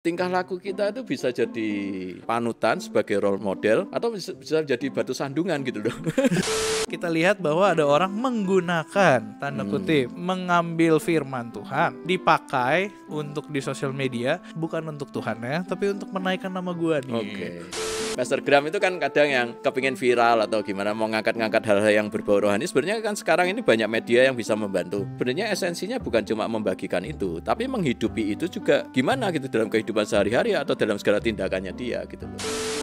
Tingkah laku kita itu bisa jadi panutan sebagai role model atau bisa jadi batu sandungan gitu loh. Kita lihat bahwa ada orang menggunakan tanda kutip mengambil firman Tuhan dipakai untuk di sosial media, bukan untuk Tuhannya tapi untuk menaikkan nama gua nih. Oke. Pastor Graham itu kan kadang yang kepingin viral atau gimana mau ngangkat-ngangkat hal-hal yang berbau rohani. Sebenarnya kan sekarang ini banyak media yang bisa membantu. Sebenarnya esensinya bukan cuma membagikan itu, tapi menghidupi itu juga gimana gitu dalam kehidupan sehari-hari atau dalam segala tindakannya dia gitu loh.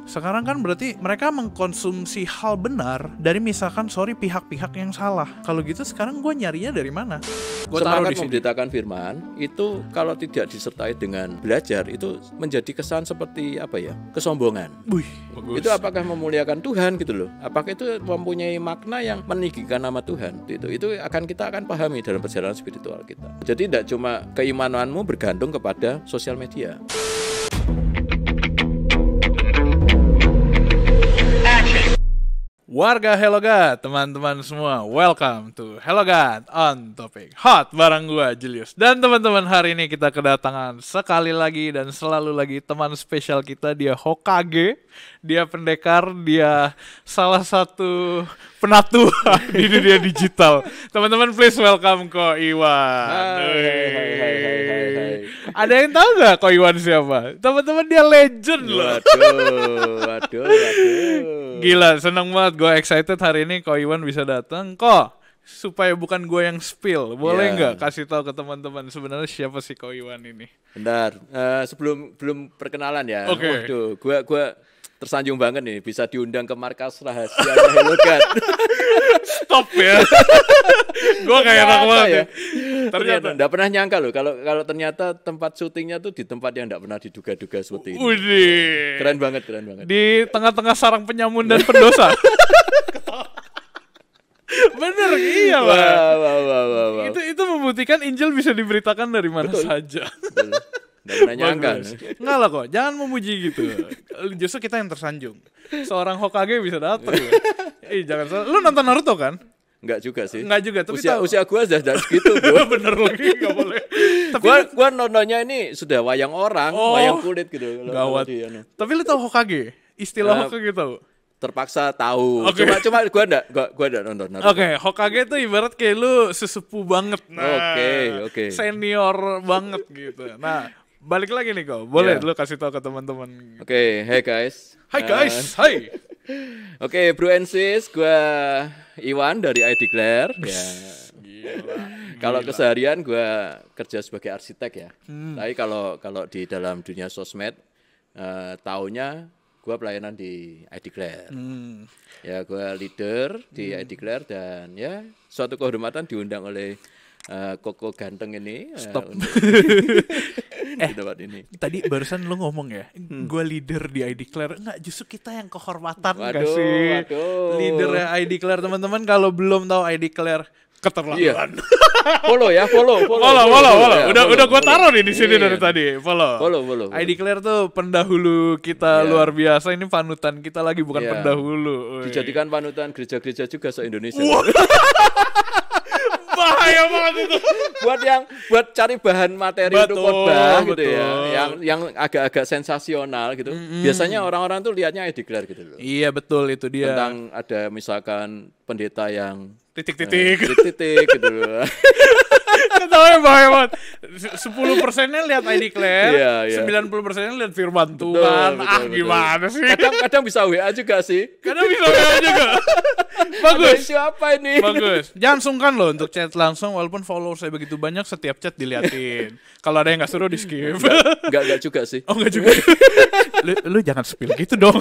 Sekarang kan berarti mereka mengkonsumsi hal benar dari misalkan pihak-pihak yang salah. Kalau gitu sekarang gue nyarinya dari mana? Gue taruh di sini. Memberitakan firman itu kalau tidak disertai dengan belajar itu menjadi kesan seperti apa ya? Kesombongan. Wih, bagus. Itu apakah memuliakan Tuhan gitu loh? Apakah itu mempunyai makna yang meninggikan nama Tuhan? Itu kita akan pahami dalam perjalanan spiritual kita. Jadi tidak cuma keimananmu bergantung kepada sosial media. Warga Hello God, teman-teman semua, welcome to Hello God on Topic Hot bareng gua Julius. Dan teman-teman, hari ini kita kedatangan sekali lagi dan selalu lagi teman spesial kita, dia Hokage, dia pendekar, dia salah satu penatu di dunia digital. Teman-teman, please welcome Ko Iwan. Hai. Ada yang tahu nggak Ko Iwan siapa? Teman-teman, dia legend loh. Waduh. Gila, seneng banget. Gue excited hari ini Ko Iwan bisa datang. Ko, supaya bukan gue yang spill, boleh nggak kasih tahu ke teman-teman sebenarnya siapa sih Ko Iwan ini? Bentar, belum perkenalan ya. Oke. Waduh, gue tersanjung banget nih bisa diundang ke markas rahasia Hello God. Stop ya. Gue kayak enak banget ya. Ternyata nggak pernah nyangka loh kalau ternyata tempat syutingnya tuh di tempat yang nggak pernah diduga-duga seperti ini. Udih. Keren banget. Di tengah-tengah sarang penyamun dan pendosa. Bener, iya lah. Wow. Itu membuktikan Injil bisa diberitakan dari mana saja. Nggak pernah nyangka. Enggak lah kok, jangan memuji gitu. Justru kita yang tersanjung. Seorang Hokage bisa datang. Jangan salah. Lu nonton Naruto kan? Enggak juga sih. Enggak juga, tapi usia gue sudah segitu, bro. Bener lagi, enggak boleh. Tapi gua nontonnya ini sudah wayang orang, wayang kulit gitu. Gawat. Tapi lu tahu Hokage? Istilah Hokage tahu? Terpaksa tahu. Okay. Cuma gua enggak nonton Naruto. Oke, Hokage tuh ibarat kayak lu sesepuh banget. Nah, Oke. Senior banget gitu. Nah, balik lagi nih kok. Boleh lu kasih tahu ke teman-teman. Oke, hey guys. Hai guys, hai. Oke, bro and sis, gua Iwan dari I Declare. Ya. Kalau keseharian gua kerja sebagai arsitek ya. Tapi kalau di dalam dunia sosmed taunya gua pelayanan di I Declare. Ya, gua leader di I Declare dan ya suatu kehormatan diundang oleh Koko ganteng ini. Stop. Di tempat ini. Tadi barusan lu ngomong ya, gue leader di I Declare. Enggak, justru kita yang kehormatan gak Waduh. sih? Leadernya I Declare, teman-teman. Kalau belum tahu I Declare, keterlaluan. Iya. Follow. Udah gue taruh nih di sini dari tadi. Follow. I Declare tuh pendahulu kita luar biasa. Ini panutan kita lagi, bukan pendahulu. Dijadikan panutan gereja-gereja juga se-Indonesia. Bahaya banget itu. buat cari bahan materi untuk khotbah gitu ya. Yang agak-agak sensasional gitu. Biasanya orang-orang tuh lihatnya I Declare gitu loh. Iya, betul, itu dia. Tentang ada misalkan pendeta yang titik-titik gitu loh. Ketawanya bahaya banget. 10%-nya lihat I Declare, Iya. 90%-nya lihat firman Tuhan. Betul. Gimana sih? Kadang bisa WA juga sih. Kadang bisa WA juga. Bagus. Siapa ini? Bagus. Jangan sungkan loh untuk chat langsung, walaupun follower saya begitu banyak, setiap chat diliatin. Kalau ada yang nggak suruh di skip. Enggak juga sih. Oh, enggak juga. Lu jangan spill gitu dong.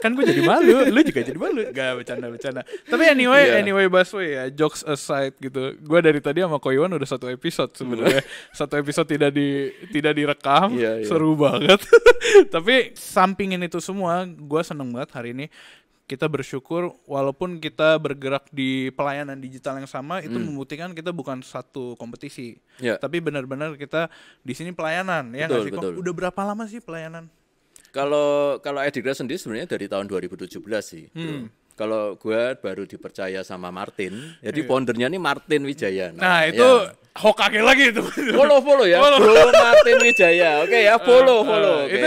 Kan gue jadi malu, lu juga jadi malu. Gak, bercanda. Tapi anyway Baswe ya, jokes aside gitu. Gue dari tadi sama Ko Iwan udah satu episode sebenarnya. Satu episode tidak direkam. Iya. Seru banget. Tapi sampingin itu semua, gue seneng banget hari ini. Kita bersyukur walaupun kita bergerak di pelayanan digital yang sama, itu membuktikan kita bukan satu kompetisi. Tapi benar-benar kita di sini pelayanan. Betul. Udah berapa lama sih pelayanan? Kalau I Declare sendiri sebenarnya dari tahun 2017 sih. Kalau gue baru dipercaya sama Martin. Jadi foundernya nih Martin Wijaya. Nah itu Hokage lagi itu. Follow ya, Bro Martin Wijaya. Oke ya, follow. Oke.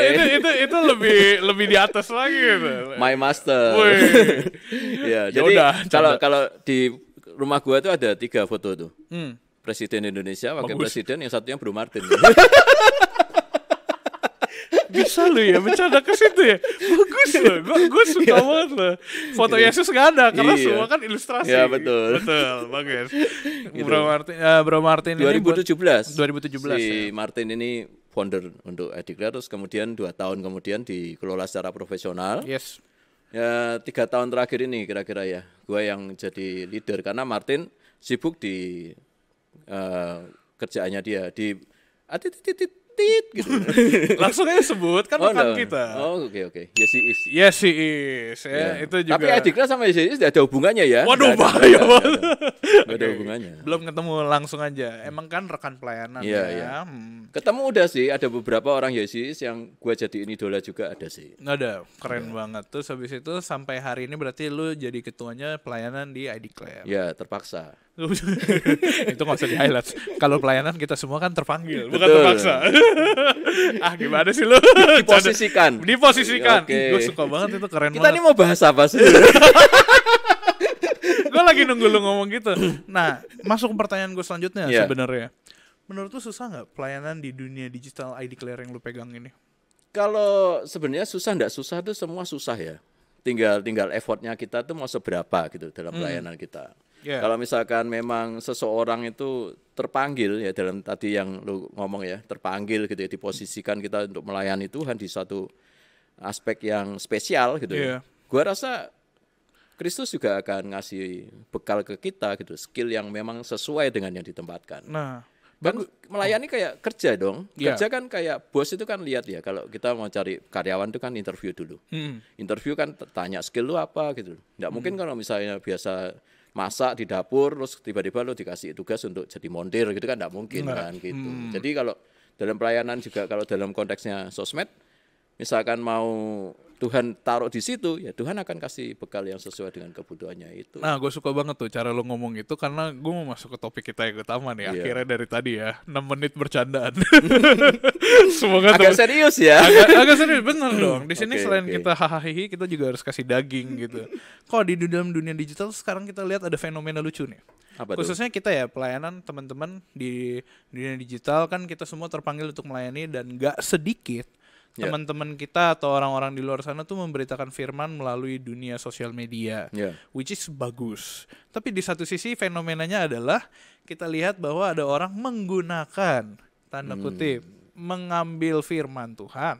Itu lebih di atas lagi gitu. My master. Ya, jadi kalau di rumah gua tuh ada 3 foto tuh. Presiden Indonesia, wakil presiden, yang satunya Bro Martin. Bisa lu ya bercanda ke situ ya. Bagus loh. Gue suka banget loh. Foto Yesus gak ada karena semua kan ilustrasi. Ya betul. Bagus. Gitu. Bro Martin 2017. Si Martin ini founder untuk iDeclare, terus kemudian 2 tahun kemudian dikelola secara profesional. Yes. Ya 3 tahun terakhir ini kira-kira ya, gue yang jadi leader karena Martin sibuk di kerjaannya dia di gitu. Langsung aja sebut kan rekan kita. Oh oke. Yes he is. Yes he is. Ya, itu juga. Tapi iDeclare sama Yes he is tidak ada hubungannya ya. Waduh bahaya banget. Tidak ada hubungannya. Belum ketemu langsung aja. Emang kan rekan pelayanan ya. Ketemu udah sih, ada beberapa orang Yes he is yang gue jadiin idola juga ada sih. Ada, keren banget. Terus habis itu sampai hari ini berarti lu jadi ketuanya pelayanan di iDeclare. Ya terpaksa. Itu nggak usah di highlight. Kalau pelayanan kita semua kan terpanggil, bukan terpaksa. Gimana sih lu? Diposisikan. Okay. Gue suka banget itu, keren kita banget. Ini mau bahas apa sih? Gue lagi nunggu lu ngomong gitu. Nah, masuk ke pertanyaan gue selanjutnya sebenarnya. Menurut lu susah nggak pelayanan di dunia digital iDeclare yang lu pegang ini? Kalau sebenarnya nggak susah tuh semua susah ya. Tinggal effortnya kita tuh mau seberapa gitu dalam pelayanan kita. Yeah. Kalau misalkan memang seseorang itu terpanggil ya, dalam tadi yang lu ngomong ya, terpanggil gitu ya, diposisikan kita untuk melayani Tuhan di suatu aspek yang spesial gitu ya. Gua rasa Kristus juga akan ngasih bekal ke kita gitu, skill yang memang sesuai dengan yang ditempatkan. Nah, kan melayani kayak kerja dong. Kerja kan kayak bos itu kan lihat ya, kalau kita mau cari karyawan itu kan interview dulu. Interview kan tanya skill lu apa gitu. Nggak mungkin kalau misalnya biasa masak di dapur terus tiba-tiba lo dikasih tugas untuk jadi montir gitu kan nggak mungkin kan gitu. Jadi kalau dalam pelayanan juga, kalau dalam konteksnya sosmed, misalkan mau Tuhan taruh di situ, ya Tuhan akan kasih bekal yang sesuai dengan kebutuhannya itu. Nah, gue suka banget tuh cara lo ngomong itu, karena gue mau masuk ke topik kita yang utama nih. Akhirnya dari tadi ya, 6 menit bercandaan. Semoga agak serius ya. Agak serius, bener dong. Di sini selain kita hahaha, kita juga harus kasih daging gitu. Kok di dalam dunia digital sekarang kita lihat ada fenomena lucu nih. Apa khususnya kita ya, pelayanan teman-teman di dunia digital kan kita semua terpanggil untuk melayani, dan gak sedikit teman-teman kita atau orang-orang di luar sana tuh memberitakan firman melalui dunia sosial media, which is bagus. Tapi di satu sisi fenomenanya adalah kita lihat bahwa ada orang menggunakan tanda kutip mengambil firman Tuhan,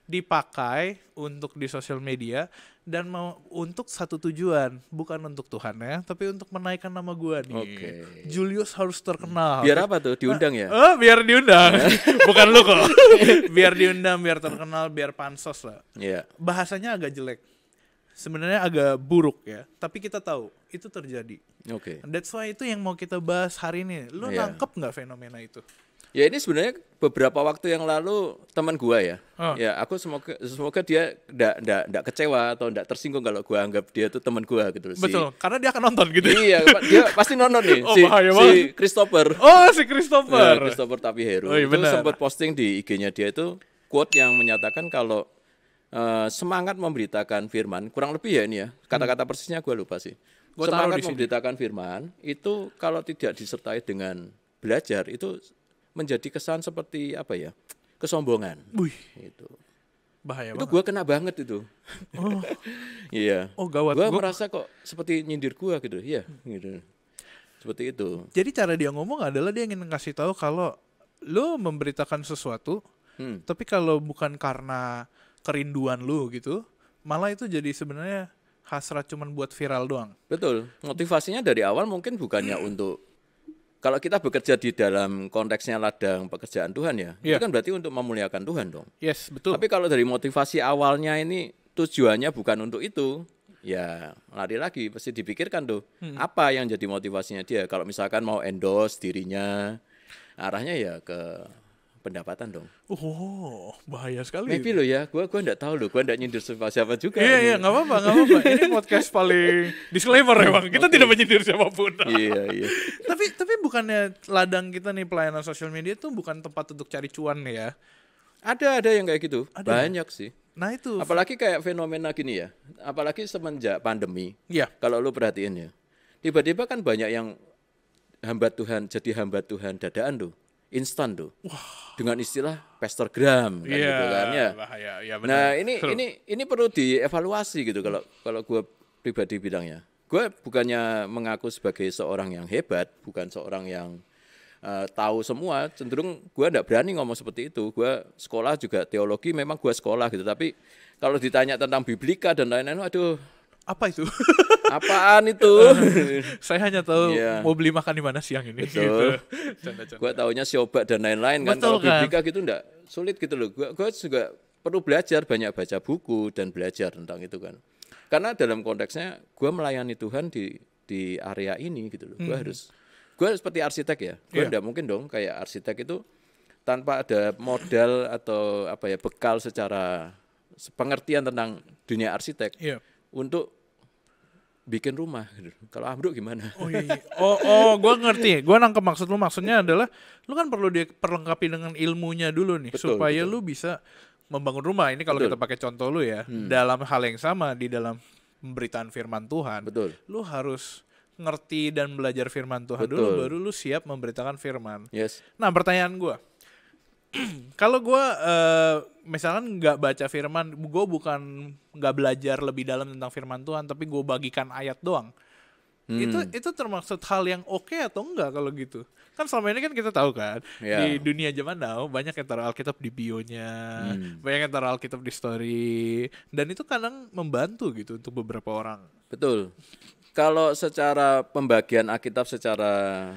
dipakai untuk di sosial media dan mau untuk satu tujuan, bukan untuk Tuhan ya, tapi untuk menaikkan nama gua nih. Julius harus terkenal. Biar apa tuh? Diundang ya? Biar diundang. Bukan lu kok. Biar diundang, biar terkenal, biar pansos lah. Bahasanya agak jelek. Sebenarnya agak buruk ya, tapi kita tahu itu terjadi. That's why itu yang mau kita bahas hari ini. Lu nangkep nggak fenomena itu? Ya ini sebenarnya beberapa waktu yang lalu teman gua ya, ya aku semoga dia enggak kecewa atau enggak tersinggung kalau gua anggap dia tuh teman gua gitu. Betul, karena dia akan nonton gitu. Iya, dia pasti nonton nih. Si Christopher. Si Christopher. Christopher Tapiheru. Itu sempat posting di IG-nya dia itu quote yang menyatakan kalau semangat memberitakan firman, kurang lebih ya ini ya, kata-kata persisnya gua lupa sih. Semangat memberitakan firman itu kalau tidak disertai dengan belajar itu menjadi kesan seperti apa ya, kesombongan. Itu bahaya itu banget. Gue kena banget itu. Iya. Gawat. Gue merasa kok seperti nyindir gue gitu. Iya, gitu. Seperti itu. Jadi cara dia ngomong adalah dia ingin ngasih tahu kalau lo memberitakan sesuatu, tapi kalau bukan karena kerinduan lo gitu, malah itu jadi sebenarnya hasrat cuman buat viral doang. Betul. Motivasinya dari awal mungkin bukannya untuk, kalau kita bekerja di dalam konteksnya ladang pekerjaan Tuhan ya, itu kan berarti untuk memuliakan Tuhan dong. Yes, betul. Tapi kalau dari motivasi awalnya ini tujuannya bukan untuk itu, ya lari lagi, pasti dipikirkan tuh apa yang jadi motivasinya dia. Kalau misalkan mau endorse dirinya, arahnya ya ke pendapatan dong. Bahaya sekali. Maybe lo ya, gue enggak tahu lo, gue enggak nyindir siapa juga. Iya, nggak apa-apa. Ini podcast paling disclaimer emang. Kita tidak menyindir siapapun. Iya. Tapi bukannya ladang kita nih pelayanan sosial media tuh bukan tempat untuk cari cuan ya? Ada yang kayak gitu. Ada. Banyak sih. Nah itu. Apalagi kayak fenomena gini ya. Apalagi semenjak pandemi. Iya. Kalau lu perhatiin ya. Tiba-tiba kan banyak yang hamba Tuhan, jadi hamba Tuhan dadaan tuh. Instan tuh. Dengan istilah Pastorgram kan gitu kan ya. Bahaya. Ya, benar. Nah, ini perlu dievaluasi gitu kalau gue pribadi bilangnya. Gue bukannya mengaku sebagai seorang yang hebat, bukan seorang yang tahu semua, cenderung gue enggak berani ngomong seperti itu. Gue sekolah juga teologi, memang gue sekolah gitu, tapi kalau ditanya tentang biblika dan lain-lain, aduh, apa itu? apaan itu? Saya hanya tahu Iya. mau beli makan di mana siang ini. Betul. Gitu. Canda-canda. Gue taunya siobat dan lain-lain kan. Betul Kalau kan? biblika gitu enggak sulit gitu loh. Gue juga perlu belajar, banyak baca buku dan belajar tentang itu kan. Karena dalam konteksnya gue melayani Tuhan di area ini gitu loh. Gue seperti arsitek ya. Gue enggak mungkin dong kayak arsitek itu tanpa ada modal atau apa ya bekal secara pengertian tentang dunia arsitek Iya. untuk bikin rumah. Kalau ambruk gimana? Oh iya. Gue ngerti. Gue nangkep maksud lu. Maksudnya adalah lu kan perlu diperlengkapi dengan ilmunya dulu nih, Betul, supaya betul. lu bisa membangun rumah. Ini kalau Betul. kita pakai contoh lu ya, dalam hal yang sama di dalam pemberitaan firman Tuhan, Betul. lu harus ngerti dan belajar firman Tuhan Betul. dulu, baru lu siap memberitakan firman. Yes. Nah, pertanyaan gue, kalau gue misalkan nggak baca firman, gue bukan nggak belajar lebih dalam tentang firman Tuhan, tapi gue bagikan ayat doang. Itu termaksud hal yang oke atau enggak kalau gitu? Kan selama ini kan kita tahu kan, Ya. di dunia zaman now banyak yang taruh Alkitab di bionya, banyak yang taruh Alkitab di story, dan itu kadang membantu gitu untuk beberapa orang. Betul. Kalau secara pembagian Alkitab secara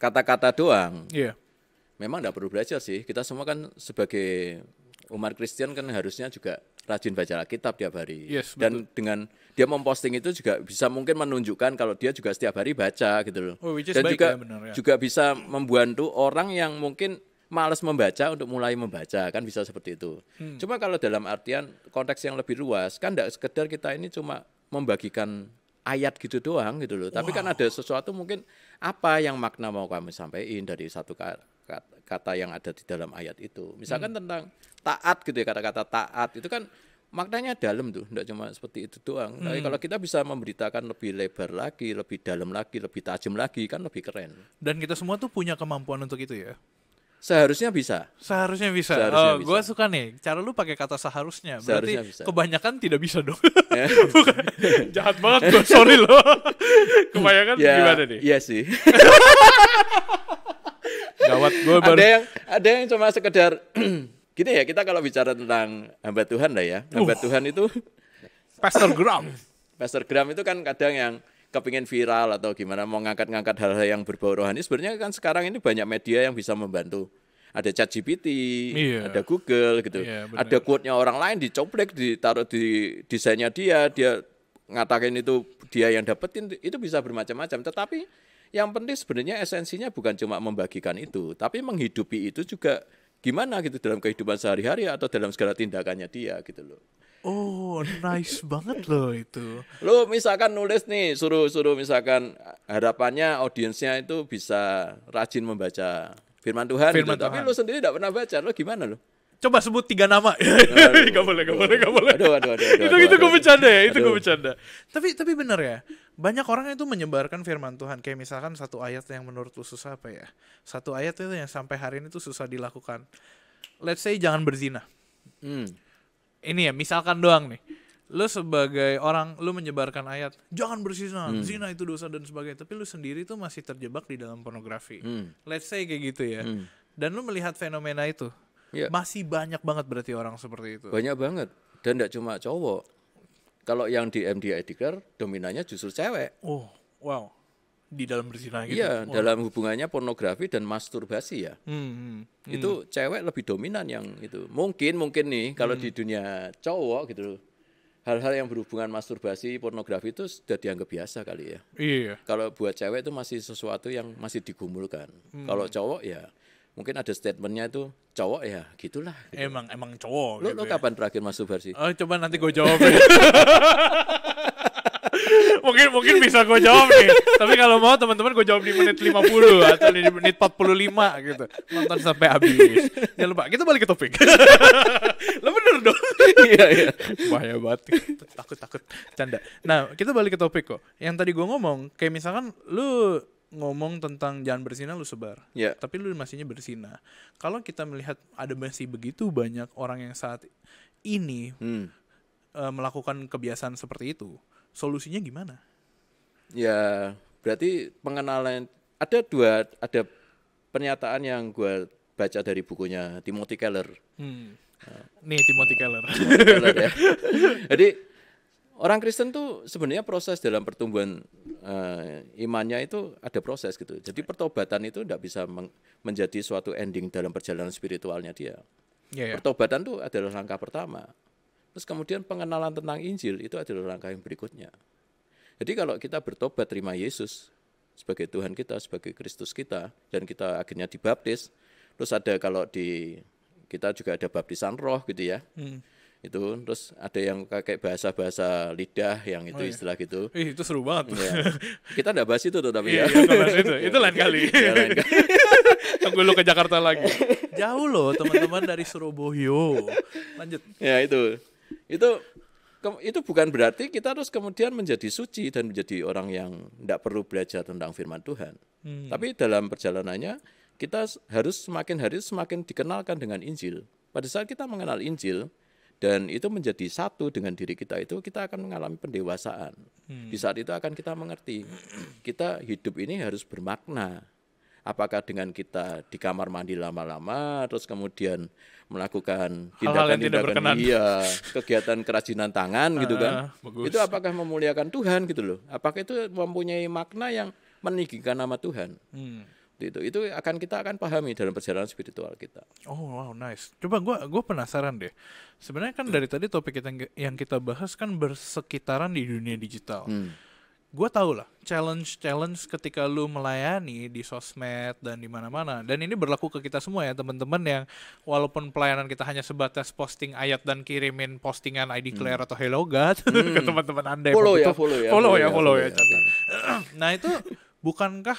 kata-kata doang, Iya. memang tidak perlu belajar sih. Kita semua kan sebagai umat Kristen kan harusnya juga rajin baca Alkitab tiap hari. Yes, Dan dengan dia memposting itu juga bisa mungkin menunjukkan kalau dia juga setiap hari baca gitu loh. Oh, which is Dan baik juga ya, benar ya. juga bisa membantu orang yang mungkin malas membaca untuk mulai membaca, kan bisa seperti itu. Cuma kalau dalam artian konteks yang lebih luas, kan tidak sekedar kita ini cuma membagikan ayat gitu doang gitu loh. Tapi kan ada sesuatu mungkin apa yang makna mau kami sampaikan dari satu kata yang ada di dalam ayat itu. Misalkan tentang taat gitu ya, kata-kata taat itu kan maknanya dalam tuh, enggak cuma seperti itu doang. Tapi kalau kita bisa memberitakan lebih lebar lagi, lebih dalam lagi, lebih tajam lagi, kan lebih keren. Dan kita semua tuh punya kemampuan untuk itu ya. Seharusnya bisa. Seharusnya bisa. Seharusnya bisa. Gue suka nih cara lu pakai kata seharusnya. Berarti Seharusnya bisa. kebanyakan tidak bisa dong. Bukan. Jahat banget gue, sorry loh. Kebanyakan gimana nih? Iya sih. Gawat gue baru. Ada yang cuma sekedar gini ya, kita kalau bicara tentang hamba Tuhan lah ya. Hamba Tuhan itu Pastor Gram. Pastor Gram itu kan kadang yang kepingin viral atau gimana mau ngangkat-ngangkat hal-hal yang berbau rohani. Sebenarnya kan sekarang ini banyak media yang bisa membantu. Ada ChatGPT, Iya. ada Google gitu. Iya, benar. Ada quote-nya orang lain dicoplek, ditaruh di desainnya dia ngatakan itu dia yang dapetin, itu bisa bermacam-macam. Tetapi yang penting sebenarnya esensinya bukan cuma membagikan itu, tapi menghidupi itu juga gimana gitu dalam kehidupan sehari-hari atau dalam segala tindakannya dia gitu loh. Oh, nice banget loh itu. Lo misalkan nulis nih, suruh misalkan harapannya audiensnya itu bisa rajin membaca firman Tuhan, Firman gitu. Tapi Tuhan. lo sendiri tidak pernah baca, lo gimana lo? Coba sebut 3 nama. Gak boleh. Aduh. Itu gue bercanda ya, itu gue bercanda. Tapi bener ya, banyak orang itu menyebarkan firman Tuhan. Kayak misalkan satu ayat yang menurut lu susah apa ya? Satu ayat itu yang sampai hari ini tuh susah dilakukan. Let's say jangan berzina. Ini ya, misalkan doang nih. Lu sebagai orang, lu menyebarkan ayat, jangan berzina, zina itu dosa dan sebagainya. Tapi lu sendiri tuh masih terjebak di dalam pornografi. Let's say kayak gitu ya. Dan lu melihat fenomena itu. Iya. Masih banyak banget berarti orang seperti itu. Banyak banget. Dan tidak cuma cowok. Kalau yang di MDI Declare, dominannya justru cewek. Oh, wow. Di dalam berzina gitu. Iya, dalam hubungannya pornografi dan masturbasi ya. Itu cewek lebih dominan yang itu. Mungkin nih kalau di dunia cowok gitu loh, hal-hal yang berhubungan masturbasi, pornografi itu sudah dianggap biasa kali ya. Iya. Kalau buat cewek itu masih sesuatu yang masih digumulkan. Kalau cowok ya mungkin ada statementnya itu cowok ya gitulah. Gitu. Emang cowok Lo gitu ya. kapan terakhir masturbasi? Oh, coba nanti gue jawab ya. Mungkin bisa gue jawab nih. Tapi kalau mau teman-teman gue jawab di menit 50 atau di menit 45 gitu. Nonton sampai habis. Jangan lupa, kita balik ke topik. Lo bener dong. Iya. Bahaya banget. Takut. Canda. Nah, kita balik ke topik kok. Yang tadi gue ngomong, kayak misalkan lu ngomong tentang jangan berzina lu sebar. Yeah. Tapi lu masihnya berzina. Kalau kita melihat ada masih begitu banyak orang yang saat ini melakukan kebiasaan seperti itu, solusinya gimana? Ya, berarti pengenalan ada pernyataan yang gue baca dari bukunya Timothy Keller. Nih Timothy Keller. Ya. Jadi orang Kristen tuh sebenarnya proses dalam pertumbuhan imannya itu ada proses gitu. Jadi pertobatan itu tidak bisa menjadi suatu ending dalam perjalanan spiritualnya dia. Yeah. Pertobatan itu adalah langkah pertama. Terus kemudian pengenalan tentang Injil itu adalah langkah yang berikutnya. Jadi kalau kita bertobat terima Yesus sebagai Tuhan kita, sebagai Kristus kita, dan kita akhirnya dibaptis, terus ada kalau di kita juga ada baptisan roh gitu ya. Itu terus ada yang kayak bahasa-bahasa lidah yang itu istilah gitu. Itu seru banget. Ya. Kita enggak bahas itu tuh tapi ya. Itu lain kali. Ya, lain kali. Tunggu lu ke Jakarta lagi. Jauh loh teman-teman dari Surabaya. Lanjut. Ya itu bukan berarti kita harus kemudian menjadi suci dan menjadi orang yang tidak perlu belajar tentang firman Tuhan. Tapi dalam perjalanannya kita harus semakin hari semakin dikenalkan dengan Injil. Pada saat kita mengenal Injil dan itu menjadi satu dengan diri kita itu kita akan mengalami pendewasaan. Di saat itu akan kita mengerti kita hidup ini harus bermakna. Apakah dengan kita di kamar mandi lama-lama, terus kemudian melakukan tindakan-tindakan kegiatan kerajinan tangan gitu kan. Bagus. Itu apakah memuliakan Tuhan gitu loh. Apakah itu mempunyai makna yang meninggikan nama Tuhan. Itu kita akan pahami dalam perjalanan spiritual kita. Oh wow, nice. Coba gue penasaran deh. Sebenarnya kan dari tadi topik yang kita bahas kan bersekitaran di dunia digital. Gue tau lah challenge ketika lu melayani di sosmed dan di mana-mana, dan ini berlaku ke kita semua ya teman-teman, yang walaupun pelayanan kita hanya sebatas posting ayat dan kirimin postingan I declare atau Hello God ke teman-teman Anda follow ya. Nah itu bukankah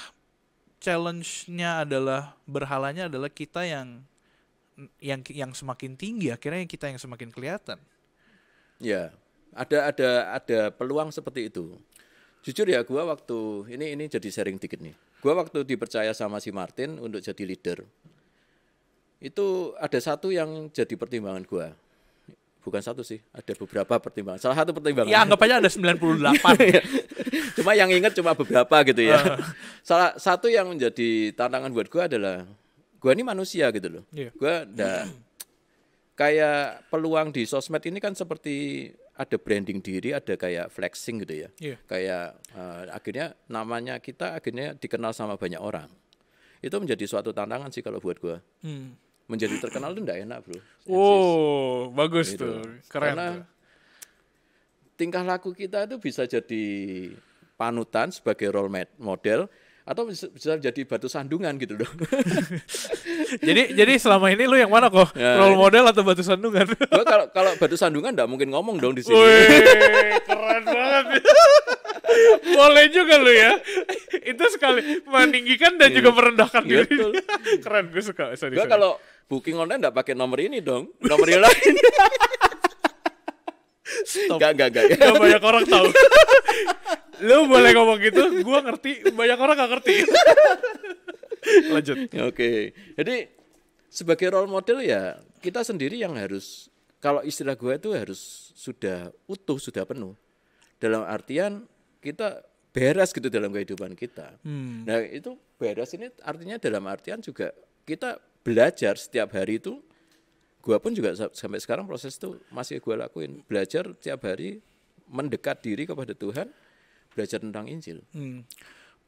challenge-nya adalah berhalanya adalah kita yang semakin tinggi, akhirnya kita yang semakin kelihatan. Ya, ada peluang seperti itu. Jujur ya, gue waktu ini jadi sharing dikit nih. Gue waktu dipercaya sama si Martin untuk jadi leader, itu ada satu yang jadi pertimbangan gue. Bukan satu sih, ada beberapa pertimbangan. Salah satu pertimbangan. Ya anggap aja ada 98. Cuma yang ingat cuma beberapa gitu ya. Salah satu yang menjadi tantangan buat gue adalah gue ini manusia gitu loh. Gue kayak peluang di sosmed ini kan seperti ada branding diri, ada kayak flexing gitu ya. Kayak akhirnya namanya kita akhirnya dikenal sama banyak orang. Itu menjadi suatu tantangan sih kalau buat gue. Menjadi terkenal itu enggak enak, bro. Oh, bagus gitu. Tuh. Keren. Karena tuh tingkah laku kita itu bisa jadi panutan sebagai role model, atau bisa jadi batu sandungan gitu loh. jadi selama ini lu yang mana kok? Role model atau batu sandungan? Gua kalau batu sandungan enggak mungkin ngomong dong di sini. Wih, keren banget. Boleh juga lu ya. Itu sekali meninggikan dan juga merendahkan diri. Keren, gue suka. Gue kalau booking online enggak pakai nomor ini dong. Nomor yang lain. Stop. Gak. Gak banyak orang tahu. Lu boleh ngomong gitu, gue ngerti, banyak orang gak ngerti. Lanjut. Oke. Jadi sebagai role model ya kita sendiri yang harus, kalau istilah gue itu harus sudah utuh, sudah penuh. Dalam artian kita beres gitu dalam kehidupan kita. Nah itu beres ini artinya dalam artian juga kita belajar setiap hari itu. Gue pun juga sampai sekarang proses itu masih gue lakuin. Belajar setiap hari mendekat diri kepada Tuhan, belajar tentang Injil.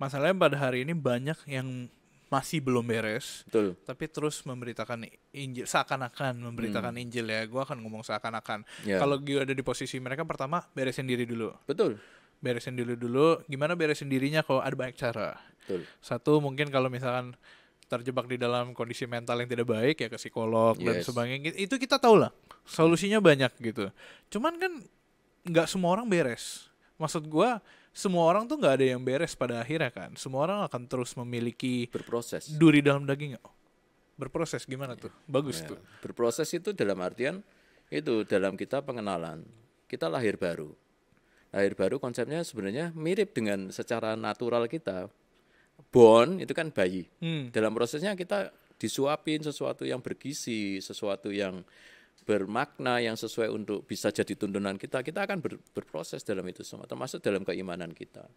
Masalahnya pada hari ini banyak yang masih belum beres. Betul. Tapi terus memberitakan Injil, seakan-akan memberitakan Injil ya. Gue akan ngomong seakan-akan. Kalau gue ada di posisi mereka, pertama beresin diri dulu. Betul. Beresin dulu. Gimana beresin dirinya? Kalau ada banyak cara. Betul. Satu, mungkin kalau misalkan terjebak di dalam kondisi mental yang tidak baik ya ke psikolog dan sebagainya. Itu kita tahu lah. Solusinya banyak gitu. Cuman kan nggak semua orang beres. Maksud gue, semua orang tuh nggak ada yang beres pada akhirnya kan. Semua orang akan terus memiliki Berproses. duri dalam daging. Berproses gimana tuh? Bagus Ya, tuh. berproses itu dalam artian itu dalam kita pengenalan. Kita lahir baru. Lahir baru konsepnya sebenarnya mirip dengan secara natural kita. Born itu kan bayi. Dalam prosesnya kita disuapin sesuatu yang bergizi, sesuatu yang bermakna, yang sesuai untuk bisa jadi tuntunan kita. Kita akan berproses dalam itu semua, termasuk dalam keimanan kita.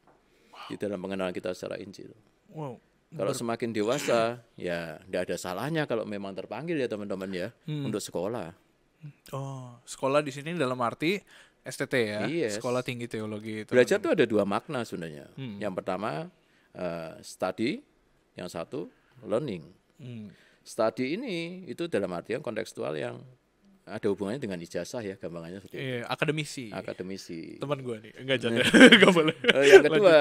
Di dalam pengenalan kita secara Injil. Wow. Kalau semakin dewasa, ya tidak ada salahnya kalau memang terpanggil ya teman-teman ya untuk sekolah. Oh, sekolah di sini dalam arti STT ya, Yes. Sekolah Tinggi Teologi. Belajar itu ada dua makna sebenarnya. Yang pertama study, yang satu learning. Study ini itu dalam artian kontekstual yang ada hubungannya dengan ijazah ya, gampangannya seperti itu. Iya, akademisi. Akademisi. Teman gue nih, enggak jadi, enggak boleh. Yang kedua,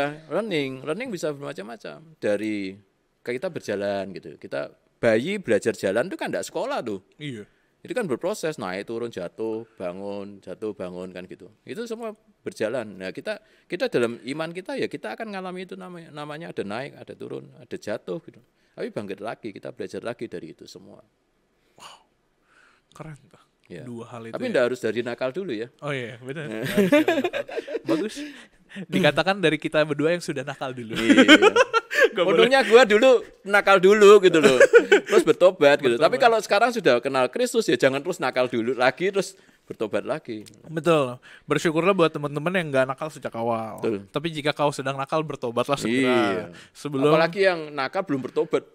learning bisa bermacam-macam. Dari kita berjalan gitu. Kita bayi belajar jalan itu kan enggak sekolah tuh. Iya. Itu kan berproses, naik turun jatuh bangun kan gitu. Itu semua berjalan. Nah, kita dalam iman kita ya kita akan ngalami itu namanya ada naik, ada turun, ada jatuh gitu. Tapi bangkit lagi, kita belajar lagi dari itu semua. Keren tuh. Ya. Dua hal itu. Tapi ya. enggak harus dari nakal dulu ya. Oh iya, benar. Bagus. Dikatakan dari kita berdua yang sudah nakal dulu. Iya. Untungnya gue dulu nakal dulu gitu loh, terus bertobat gitu. Tapi kalau sekarang sudah kenal Kristus ya jangan terus nakal dulu lagi terus bertobat lagi. Betul. Bersyukurlah buat teman-teman yang nggak nakal sejak awal. Betul. Tapi jika kau sedang nakal, bertobatlah segera. Iya. Sebelum Apalagi yang nakal belum bertobat.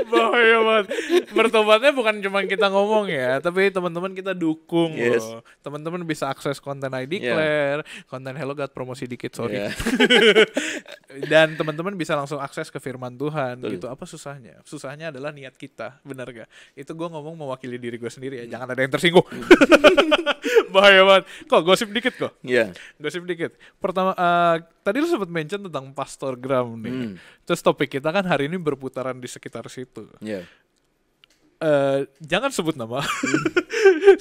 bahaya banget. Bertobatnya bukan cuma kita ngomong ya, tapi teman-teman kita dukung Yes. loh. Teman-teman bisa akses konten I Declare, konten Hello God, promosi dikit sorry. Yeah. Dan teman-teman bisa langsung akses ke firman Tuhan. Betul. Gitu. Apa susahnya? Susahnya adalah niat kita, benar gak? Itu gue ngomong mewakili diri gue sendiri ya. Jangan ada yang tersinggung. Bahaya banget. Kok gosip dikit kok. Iya. Gosip dikit. Pertama, tadi lu sempat mention tentang Pastor Graham nih. Terus topik kita kan hari ini berputaran di sekitar situ. Iya. Jangan sebut nama.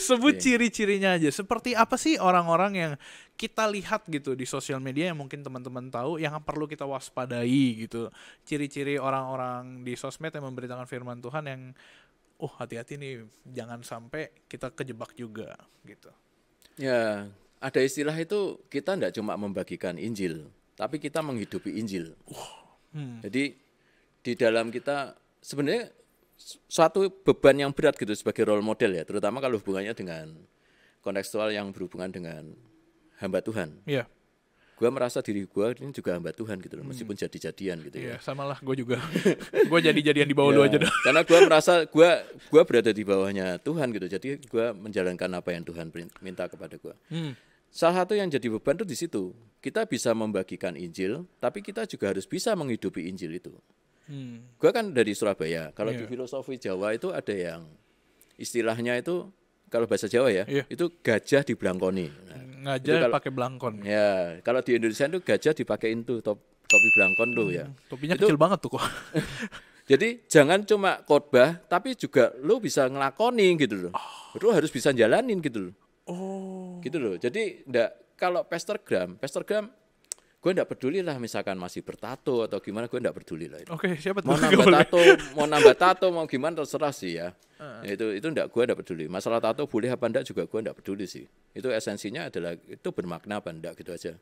Sebut ciri-cirinya aja. Seperti apa sih orang-orang yang kita lihat gitu di sosial media yang mungkin teman-teman tahu yang perlu kita waspadai gitu. Ciri-ciri orang-orang di sosmed yang memberitakan firman Tuhan yang hati-hati nih, jangan sampai kita kejebak juga gitu. Ya, ada istilah itu kita enggak cuma membagikan Injil, tapi kita menghidupi Injil. Jadi di dalam kita sebenarnya suatu beban yang berat gitu sebagai role model ya, terutama kalau hubungannya dengan kontekstual yang berhubungan dengan hamba Tuhan. Iya. Gue merasa diri gue ini juga hamba Tuhan gitu loh, meskipun jadi-jadian gitu ya. Iya, samalah gue juga. Gue jadi-jadian di bawah lu aja dah. Karena gue merasa gue berada di bawahnya Tuhan gitu, jadi gue menjalankan apa yang Tuhan minta kepada gue. Salah satu yang jadi beban tuh di situ. Kita bisa membagikan Injil, tapi kita juga harus bisa menghidupi Injil itu. Gue kan dari Surabaya. Kalau di filosofi Jawa itu ada yang istilahnya itu kalau bahasa Jawa ya, itu gajah diblangkoni. Ngajak pakai belangkon. Ya, kalau di Indonesia itu gajah dipakein tuh topi belangkon tuh ya. Topinya kecil banget tuh kok. Jadi jangan cuma khotbah, tapi juga lu bisa ngelakoni gitu loh. Lu harus bisa jalanin gitu loh. Gitu loh. Jadi kalau Pastor Graham, gue enggak peduli lah misalkan masih bertato atau gimana, gue enggak peduli lah itu. Oke, siapa tuh? Mau nambah tato, mau gimana terserah sih ya. Ya itu gue enggak peduli. Masalah tato boleh apa enggak juga gue enggak peduli sih. Itu esensinya adalah itu bermakna apa enggak gitu aja.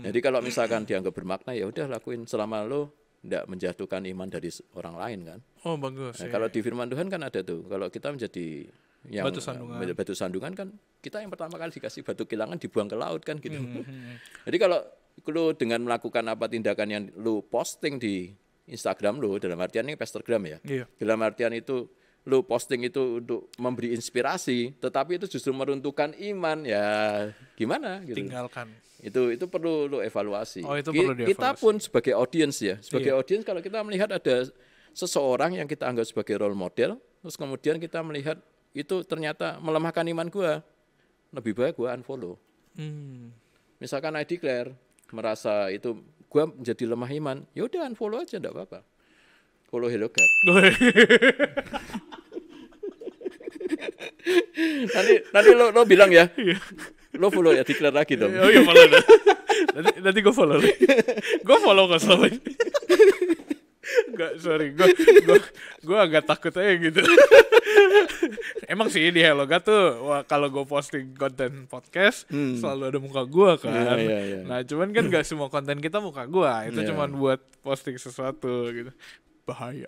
Jadi kalau misalkan dianggap bermakna ya udah lakuin selama lo enggak menjatuhkan iman dari orang lain kan. Oh bagus. Nah, kalau di firman Tuhan kan ada tuh. Kalau kita menjadi yang batu sandungan kan kita yang pertama kali dikasih batu kilangan dibuang ke laut kan gitu. Jadi kalau lu dengan melakukan apa tindakan yang lu posting di Instagram lu, dalam artian ini Pastorgram ya. Dalam artian itu lu posting itu untuk memberi inspirasi, tetapi itu justru meruntuhkan iman ya gimana gitu. Tinggalkan. Itu perlu lu evaluasi. Itu perlu dievaluasi. Kita pun sebagai audience ya, sebagai audience kalau kita melihat ada seseorang yang kita anggap sebagai role model, terus kemudian kita melihat itu ternyata melemahkan iman gua, lebih baik gua unfollow. Misalkan I Declare merasa itu gue menjadi lemah iman, ya udah unfollow aja, enggak apa-apa. Follow Hello God. nanti lo bilang ya, Lo follow ya declare lagi dong. Oh iya follow dah. Nanti gue follow lagi. Gue follow kok selama ini. Enggak, sorry. Gue agak takut aja gitu. Emang sih di HelloGat tuh kalau gue posting konten podcast selalu ada muka gue kan. Iya. Nah cuman kan gak semua konten kita muka gue. Itu Iya. cuman buat posting sesuatu gitu. Bahaya.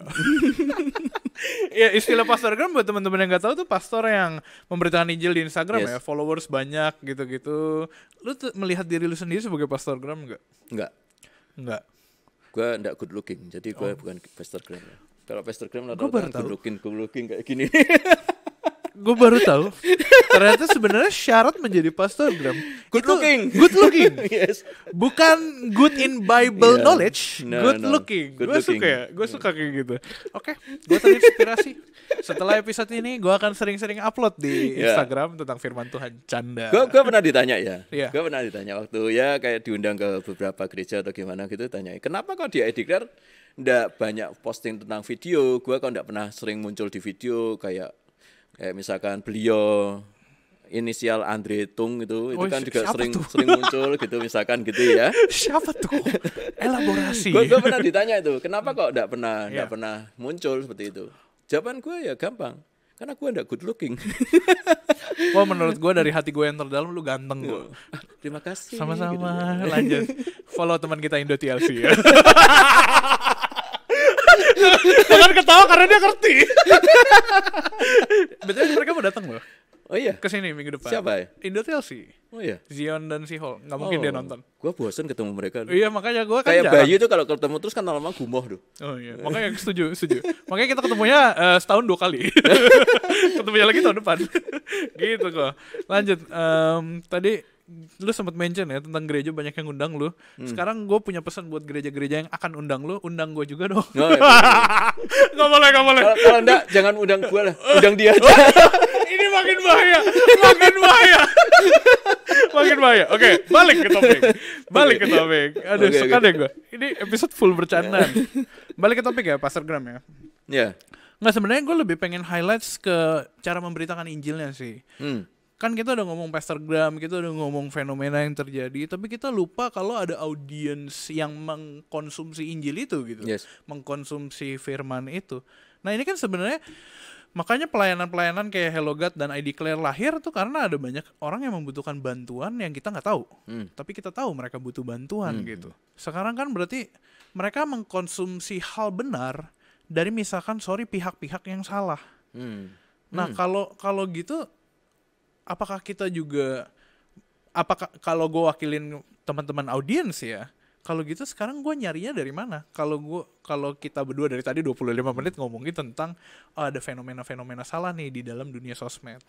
Ya istilah pastorgram buat teman-teman yang nggak tahu tuh pastor yang memberitakan Injil di Instagram Yes. ya, followers banyak gitu-gitu. Lu tuh melihat diri lu sendiri sebagai pastorgram nggak? Enggak. Nggak. Gue enggak good looking. Jadi gue bukan pastorgram ya. Kalau pastorgram Gua baru rata-rata good looking kayak gini. Gue baru tahu. Ternyata sebenarnya syarat menjadi pastorgram Good itu looking. Good looking. Yes. Bukan good in Bible Yeah. knowledge, No, good no. looking. Good Gue looking. suka ya, gue suka kayak gitu. Oke, gue terinspirasi. Setelah episode ini, gue akan sering-sering upload di Yeah. Instagram tentang firman Tuhan canda. Gue pernah ditanya ya. Iya. Gue pernah ditanya waktu ya kayak diundang ke beberapa gereja atau gimana gitu, tanya kenapa kok di iDeclare ndak banyak posting tentang video. Gue kok ndak pernah sering muncul di video kayak misalkan beliau inisial Andre Tung itu Oh, kan juga siapa tuh? sering muncul gitu misalkan gitu ya. Siapa tuh? Elaborasi. Gue pernah ditanya itu, kenapa kok ndak Iya. pernah muncul seperti itu. Jawaban gue ya gampang, karena gue ndak good looking. Wah menurut gue dari hati gue yang terdalam lu ganteng gue. Terima kasih. Sama-sama. gitu. Lanjut. Follow teman kita Indo TLC ya. Jangan ketawa karena dia ngerti. Betul mereka mau datang loh Oh iya. ke sini minggu depan. Siapa ya? Indo TLC. Oh iya. Zion dan Sihol. Nggak mungkin dia nonton. Gue bosen ketemu mereka. Iya makanya gue kan Kayak jarang. Bayu tuh kalau ketemu terus kan lama-lama gumoh tuh. Oh iya, makanya setuju. Makanya kita ketemunya setahun 2 kali. Ketemunya lagi tahun depan. Gitu kok. Lanjut. Tadi lu sempat mention ya tentang gereja banyak yang undang lu. Sekarang gue punya pesan buat gereja-gereja yang akan undang lu, undang gue juga dong. Oh, iya. Gak boleh. Kalau enggak jangan undang gue lah, undang dia aja. Ini makin bahaya. Makin bahaya. Oke, balik ke topik. Aduh, Oke, suka oke. deh gue. Ini episode full bercandaan. Balik ke topik ya, Pastorgram ya. Ya. Nggak, sebenarnya gue lebih pengen highlights ke cara memberitakan Injilnya sih. Kan kita udah ngomong pastorgram, kita udah ngomong fenomena yang terjadi, tapi kita lupa kalau ada audiens yang mengkonsumsi Injil itu gitu. Yes. Mengkonsumsi firman itu. Nah ini kan sebenarnya makanya pelayanan-pelayanan kayak HelloGat dan iDeclare lahir tuh karena ada banyak orang yang membutuhkan bantuan yang kita nggak tahu. Tapi kita tahu mereka butuh bantuan gitu. Sekarang kan berarti mereka mengkonsumsi hal benar dari misalkan pihak-pihak yang salah. Nah kalau gitu, apakah kita juga, kalau gue wakilin teman-teman audiens ya, kalau gitu sekarang gue nyarinya dari mana? Kalau kita berdua dari tadi 25 menit ngomongin tentang ada fenomena-fenomena salah nih di dalam dunia sosmed.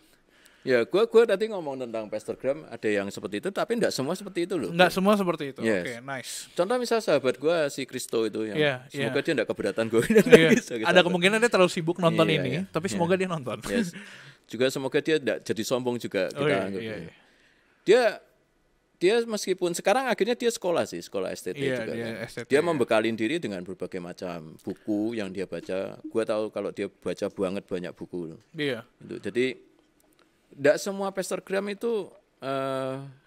Ya, gue tadi ngomong tentang pastorgram ada yang seperti itu, tapi enggak semua seperti itu loh. Nggak semua seperti itu. Yes. Oke, nice. Contoh misal sahabat gue si Kristo itu yang Iya, semoga iya. dia enggak keberatan gue. Iya. Gitu. Ada kemungkinan dia terlalu sibuk nonton Iya, ini, iya. tapi semoga dia nonton. Yes. Juga semoga dia enggak jadi sombong juga Oh kita iya, anggap. iya, iya. Dia meskipun sekarang akhirnya dia sekolah STT Iya, juga. dia Kan. STT, Dia ya. membekalin diri dengan berbagai macam buku yang dia baca. Gua tahu kalau dia baca banyak buku. Iya. Gitu. Jadi tidak semua pastorgram itu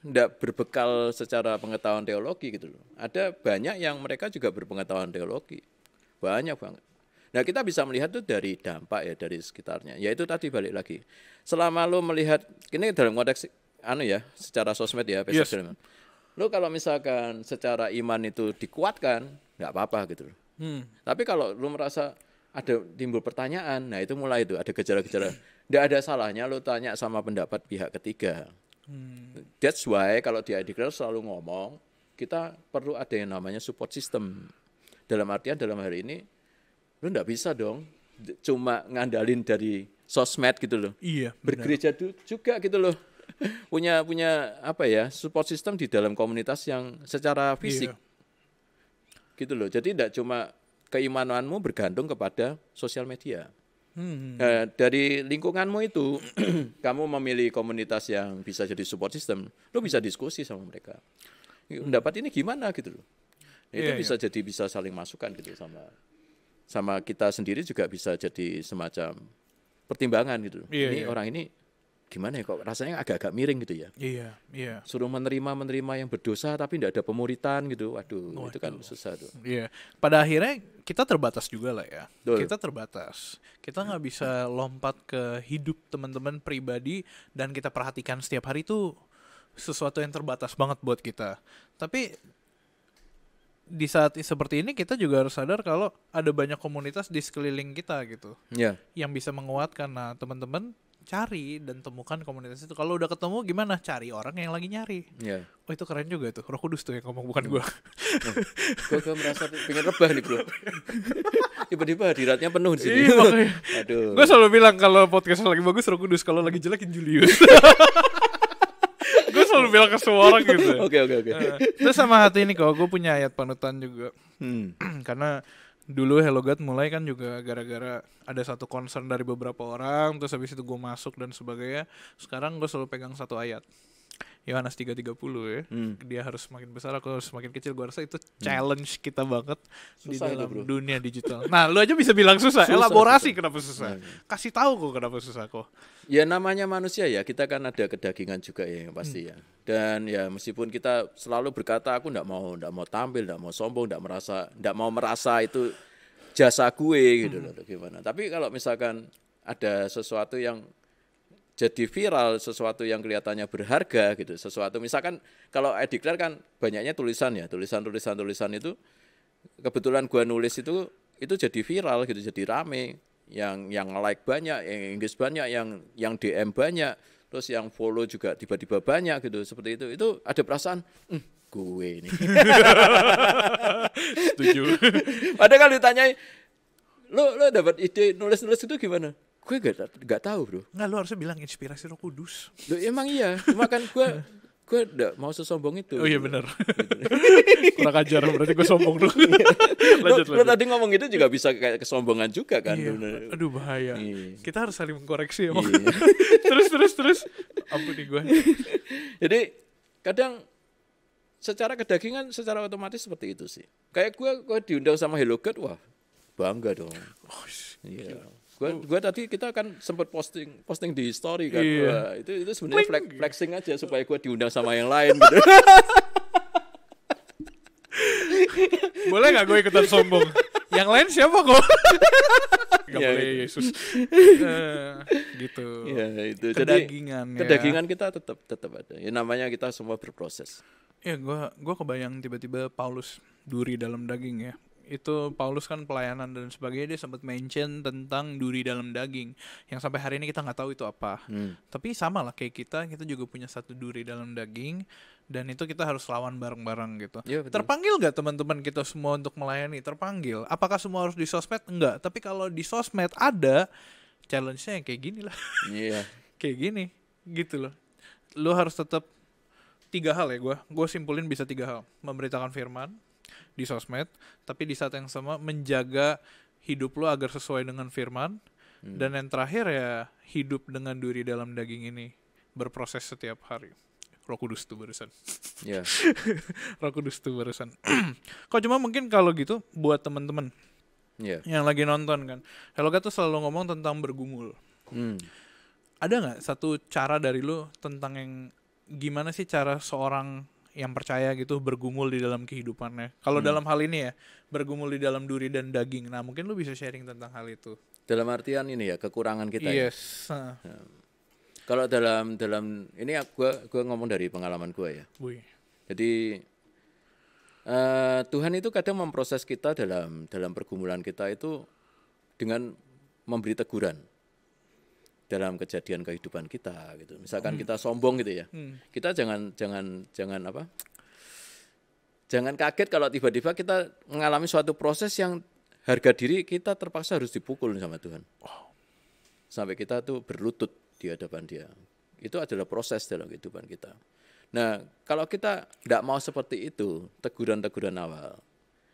tidak berbekal secara pengetahuan teologi gitu loh. Ada banyak yang mereka juga berpengetahuan teologi. Banyak banget. Nah kita bisa melihat itu dari dampak ya dari sekitarnya. Yaitu tadi balik lagi. Selama lo melihat, ini dalam konteks secara sosmed ya, pastorgram. Lo kalau misalkan secara iman itu dikuatkan, nggak apa-apa gitu loh. Tapi kalau lo merasa ada timbul pertanyaan, nah itu mulai itu ada gejala-gejala. Nggak ada salahnya lo tanya sama pendapat pihak ketiga. That's why kalau di iDeclare selalu ngomong, kita perlu ada yang namanya support system. Dalam artian dalam hari ini, lo nggak bisa dong cuma ngandalin dari sosmed gitu loh. Iya. Bergereja juga gitu loh. punya support system di dalam komunitas yang secara fisik. Iya. Gitu loh. Jadi tidak cuma keimananmu bergantung kepada sosial media. Nah, dari lingkunganmu itu kamu memilih komunitas yang bisa jadi support system, lo bisa diskusi sama mereka. Pendapat ini gimana gitu loh. Itu Iya, bisa jadi bisa saling masukan gitu sama kita sendiri juga bisa jadi semacam pertimbangan gitu. Iya, Ini iya. orang ini gimana ya, kok rasanya agak-agak miring gitu ya. Iya. Suruh menerima yang berdosa tapi tidak ada pemuritan gitu. Waduh, itu kan susah tuh. Iya. Pada akhirnya kita terbatas juga lah ya. Betul. Kita terbatas. Kita nggak bisa lompat ke hidup teman-teman pribadi dan kita perhatikan setiap hari itu sesuatu yang terbatas banget buat kita. Tapi di saat seperti ini kita juga harus sadar kalau ada banyak komunitas di sekeliling kita gitu. Ya. Yang bisa menguatkan. Nah, teman-teman cari dan temukan komunitas itu. Kalau udah ketemu gimana? Cari orang yang lagi nyari. Ya. Oh, itu keren juga tuh. Roh Kudus tuh yang ngomong, bukan gue. Gue merasa pengen rebah nih bro. Tiba-tiba hadiratnya penuh di sini. Iya, makanya. Aduh. Gue selalu bilang kalau podcast lagi bagus Roh Kudus, kalau lagi jelekin Julius. Gue selalu bilang ke semua orang gitu. Oke. Terus sama hati ini kok, gue punya ayat panutan juga. Karena dulu Hello God mulai kan juga gara-gara ada satu concern dari beberapa orang, terus habis itu gue masuk dan sebagainya. Sekarang gue selalu pegang satu ayat, Yohanes 3:30 ya. Dia harus semakin besar, aku harus semakin kecil. Gue rasa itu challenge kita banget di Susah dalam itu, bro. dunia digital. Nah, lu aja bisa bilang susah. Elaborasi kenapa susah. Kasih tahu kok kenapa susah kok. Ya namanya manusia ya, kita kan ada kedagingan juga ya yang pasti ya. Dan ya meskipun kita selalu berkata aku enggak mau tampil, enggak mau sombong, enggak mau merasa itu jasa gue gitu loh, gimana. Tapi kalau misalkan ada sesuatu yang jadi viral, sesuatu yang kelihatannya berharga gitu, sesuatu misalkan kalau I Declare kan banyaknya tulisan ya, tulisan itu kebetulan gua nulis itu jadi viral gitu, jadi rame, yang like banyak, yang engage banyak, yang DM banyak, terus yang follow juga tiba-tiba banyak gitu, seperti itu ada perasaan gue ini. Setuju. Padahal kalau ditanyai lo dapat ide nulis itu gimana? Gue gak tahu bro. Nggak, lu harusnya bilang inspirasi Roh Kudus. Loh, emang iya, cuma kan gue gak mau sesombong itu. Oh iya benar. Kurang ajar, berarti gue sombong dulu. lanjut. Lo tadi ngomong itu juga bisa kayak kesombongan juga kan. Iya. Bener. Aduh bahaya. Iya. Kita harus saling mengkoreksi emang. Iya. terus. Ampun nih gue. Jadi kadang secara kedagingan secara otomatis seperti itu sih. Kayak gue diundang sama Hello God, wah bangga dong. Oh, Iya. Gue tadi kita kan sempat posting di story kan. Iya. Wah, itu sebenarnya flexing aja supaya gue diundang sama yang lain gitu. Boleh nggak gue ikutan sombong? Yang lain siapa kok? Gak Ya, boleh gitu. Yesus. Gitu. Ya itu. Kedagingan Jadi ya. kedagingan kita tetap ada. Ya namanya kita semua berproses. Ya gue kebayang tiba-tiba Paulus duri dalam daging ya. Itu Paulus kan pelayanan dan sebagainya, dia sempat mention tentang duri dalam daging yang sampai hari ini kita nggak tahu itu apa. Tapi sama lah kayak kita juga punya satu duri dalam daging dan itu kita harus lawan bareng-bareng gitu. Ya, betul. Terpanggil nggak teman-teman kita semua untuk melayani? Terpanggil. Apakah semua harus di sosmed? Enggak. Tapi kalau di sosmed ada challenge-nya yang kayak gini lah. Iya. Kayak gini gitu loh. Lu harus tetap 3 hal ya, gue simpulin bisa 3 hal. Memberitakan firman di sosmed, tapi di saat yang sama menjaga hidup lo agar sesuai dengan firman. Dan yang terakhir ya hidup dengan duri dalam daging ini, berproses setiap hari. Roh Kudus tuh barusan. Ya. Roh Kudus tuh barusan. Kok cuma mungkin kalau gitu buat teman-teman Ya. yang lagi nonton kan, Hello God tuh selalu ngomong tentang bergumul. Ada nggak satu cara dari lo tentang yang gimana sih cara seorang yang percaya gitu bergumul di dalam kehidupannya? Kalau dalam hal ini ya, bergumul di dalam duri dan daging. Nah, mungkin lu bisa sharing tentang hal itu. Dalam artian ini ya kekurangan kita ya. Yes. Kalau dalam ini gue ngomong dari pengalaman gue ya. Wih. Jadi Tuhan itu kadang memproses kita dalam pergumulan kita itu dengan memberi teguran dalam kejadian kehidupan kita gitu. Misalkan kita sombong gitu ya. Kita jangan apa? Jangan kaget kalau tiba-tiba kita mengalami suatu proses yang harga diri kita terpaksa harus dipukul sama Tuhan. Sampai kita tuh berlutut di hadapan Dia. Itu adalah proses dalam kehidupan kita. Nah, kalau kita tidak mau seperti itu, teguran-teguran awal.